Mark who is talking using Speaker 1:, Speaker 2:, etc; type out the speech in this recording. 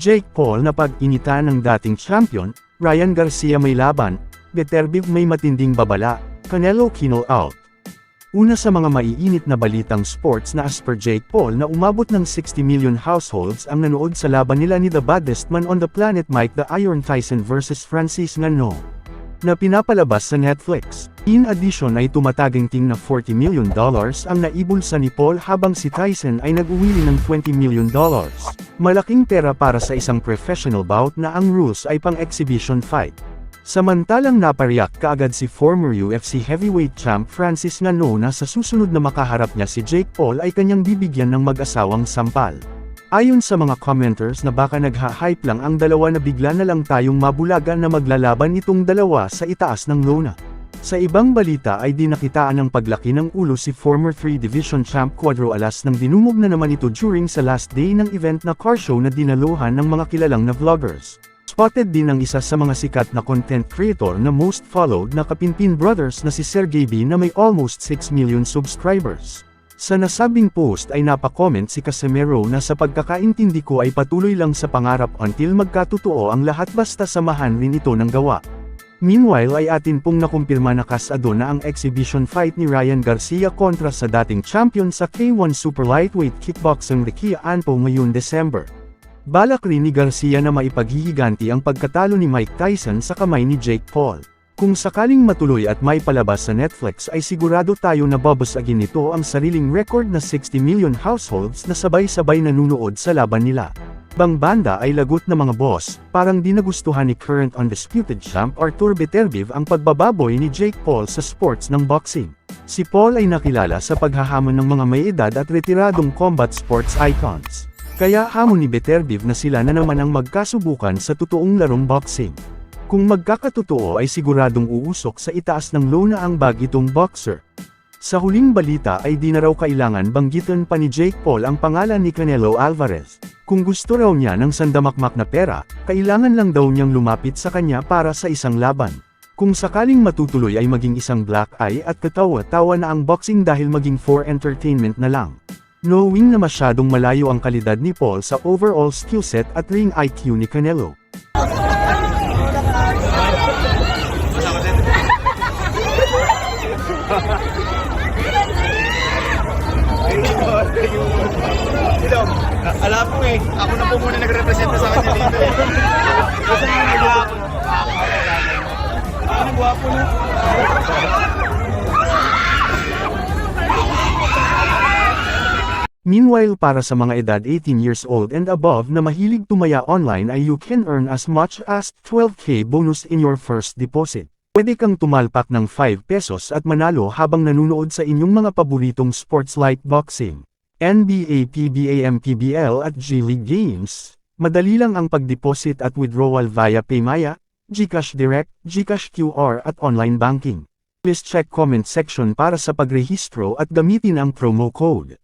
Speaker 1: Jake Paul na pag-initan ng dating champion, Ryan Garcia may laban, Beterbiev may matinding babala, Canelo kinol out. Una sa mga maiinit na balitang sports na as per Jake Paul na umabot ng 60 million households ang nanood sa laban nila ni the baddest man on the planet Mike the Iron Tyson vs Francis Ngannou, na pinapalabas sa Netflix. In addition ay tumataginting na $40 million ang naibulsa ni Paul habang si Tyson ay nag-uwili ng $20 million. Malaking pera para sa isang professional bout na ang rules ay pang-exhibition fight. Samantalang napariyak kaagad si former UFC heavyweight champ Francis Ngannou na sa susunod na makaharap niya si Jake Paul ay kanyang bibigyan ng mag-asawang sampal. Ayon sa mga commenters na baka nagha-hype lang ang dalawa na bigla na lang tayong mabulagan na maglalaban itong dalawa sa itaas ng lona. Sa ibang balita ay di nakitaan ng paglaki ng ulo si former 3-division champ Cuadro Alas nang dinumog na naman ito during sa last day ng event na car show na dinaluhan ng mga kilalang na vloggers. Spotted din ang isa sa mga sikat na content creator na most followed na Kapinpin Brothers na si Sergey B na may almost 6 million subscribers. Sa nasabing post ay napakomment si Casimero na sa pagkakaintindi ko ay patuloy lang sa pangarap until magkatotoo ang lahat basta samahan rin ito ng gawa. Meanwhile ay atin pong nakumpirma na kasado na ang exhibition fight ni Ryan Garcia kontra sa dating champion sa K1 Super Lightweight Kickboxing Ricky Anpo ngayong December. Balak rin ni Garcia na maipaghihiganti ang pagkatalo ni Mike Tyson sa kamay ni Jake Paul. Kung sakaling matuloy at may palabas sa Netflix ay sigurado tayo na babasagin nito ang sariling record na 60 million households na sabay-sabay nanunood sa laban nila. Bang banda ay lagot na mga boss, parang di nagustuhan ni current undisputed champ Artur Beterbiev ang pagbababoy ni Jake Paul sa sports ng boxing. Si Paul ay nakilala sa paghahamon ng mga may edad at retiradong combat sports icons. Kaya hamon ni Beterbiev na sila na naman ang magkasubukan sa totoong larong boxing. Kung magkakatotoo ay siguradong uusok sa itaas ng lona ang bagitong boxer. Sa huling balita ay di na raw kailangan banggitan pa ni Jake Paul ang pangalan ni Canelo Alvarez. Kung gusto raw niya ng sandamakmak na pera, kailangan lang daw niyang lumapit sa kanya para sa isang laban. Kung sakaling matutuloy ay maging isang black eye at katawa-tawa na ang boxing dahil maging for entertainment na lang. Knowing na masyadong malayo ang kalidad ni Paul sa overall skillset at ring IQ ni Canelo.
Speaker 2: Alam mo ako na po muna nagrepresenta sa kanya dito Kasi nga nagwapo. Ako nagwapo na.
Speaker 1: Meanwhile para sa mga edad 18 years old and above na mahilig tumaya online ay you can earn as much as 12K bonus in your first deposit. Pwede kang tumalpak ng 5 pesos at manalo habang nanunood sa inyong mga paboritong sports like boxing, NBA, PBA, PBL at G-League games. Madali lang ang pag-deposit at withdrawal via Paymaya, GCash Direct, GCash QR at online banking. Please check comment section para sa pagrehistro at gamitin ang promo code.